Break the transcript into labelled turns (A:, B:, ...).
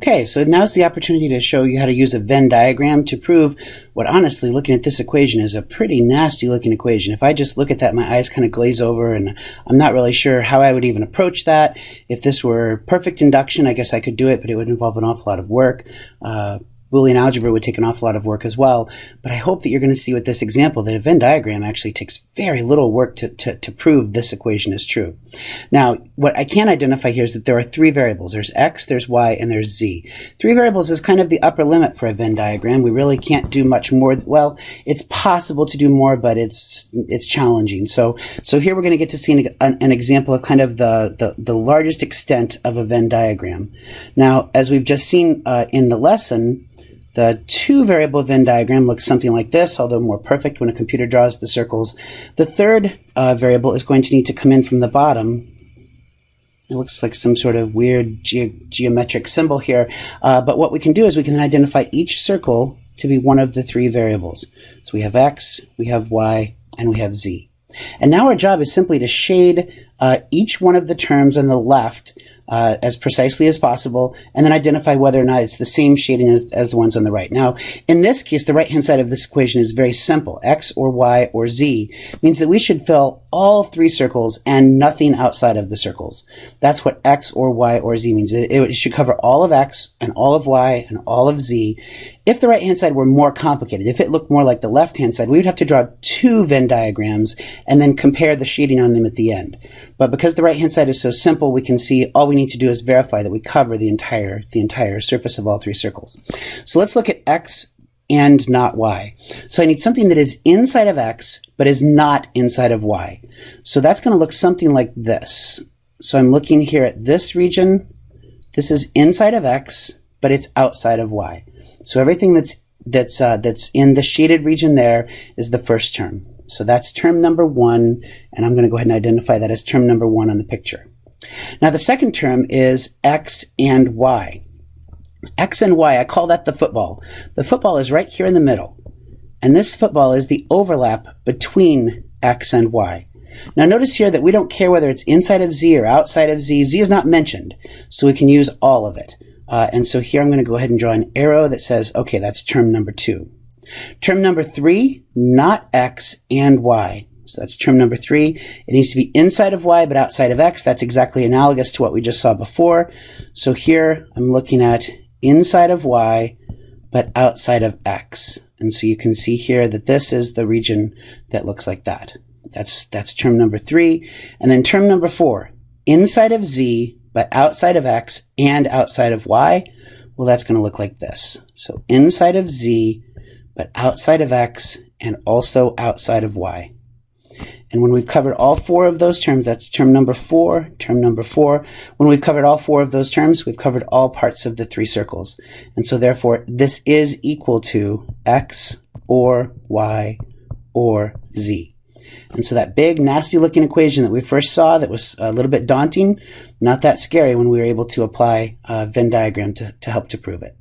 A: Okay, so now's the opportunity to show you how to use a Venn diagram to prove what, honestly, looking at this equation is a pretty nasty looking equation. If I just look at that, my eyes kind of glaze over, and I'm not really sure how I would even approach that. If this were perfect induction, I guess I could do it, but it would involve an awful lot of work. Boolean algebra would take an awful lot of work as well, but I hope that you're going to see with this example that a Venn diagram actually takes very little work to prove this equation is true. Now, what I can identify here is that there are three variables. There's x, there's y, and there's z. Three variables is kind of the upper limit for a Venn diagram. We really can't do much more. Well, it's possible to do more, but it's challenging. So here we're going to get to see an example of kind of the largest extent of a Venn diagram. Now, as we've just seen in the lesson, the two-variable Venn diagram looks something like this, although more perfect when a computer draws the circles. The third variable is going to need to come in from the bottom. It looks like some sort of weird geometric symbol here, but what we can do is we can identify each circle to be one of the three variables. So we have x, we have y, and we have z. And now our job is simply to shade each one of the terms on the left as precisely as possible, and then identify whether or not it's the same shading as the ones on the right. Now, in this case, the right-hand side of this equation is very simple. X or Y or Z means that we should fill all three circles and nothing outside of the circles. That's what X or Y or Z means. It should cover all of X and all of Y and all of Z. If the right-hand side were more complicated, if it looked more like the left-hand side, we would have to draw two Venn diagrams and then compare the shading on them at the end. But because the right-hand side is so simple, we can see all we need to do is verify that we cover the entire surface of all three circles. So let's look at X and not Y. So I need something that is inside of X, but is not inside of Y. So that's going to look something like this. So I'm looking here at this region. This is inside of X, but it's outside of Y. So everything that's in the shaded region there is the first term. So that's term number one, and I'm going to go ahead and identify that as term number one on the picture. Now the second term is x and y. X and y, I call that the football. The football is right here in the middle, and this football is the overlap between x and y. Now notice here that we don't care whether it's inside of z or outside of z. Z is not mentioned, so we can use all of it. And so here I'm going to go ahead and draw an arrow that says, okay, that's term number two. Term number three, not x and y. So that's term number three. It needs to be inside of y but outside of x. That's exactly analogous to what we just saw before. So here I'm looking at inside of y but outside of x. And so you can see here that this is the region that looks like that. That's term number three. And then term number four, inside of z but outside of x and outside of y. Well, that's going to look like this. So inside of z but outside of x and also outside of y. And when we've covered all four of those terms, that's term number four, term number four. When we've covered all four of those terms, we've covered all parts of the three circles. And so therefore, this is equal to x or y or z. And so that big, nasty looking equation that we first saw that was a little bit daunting, not that scary when we were able to apply a Venn diagram to help to prove it.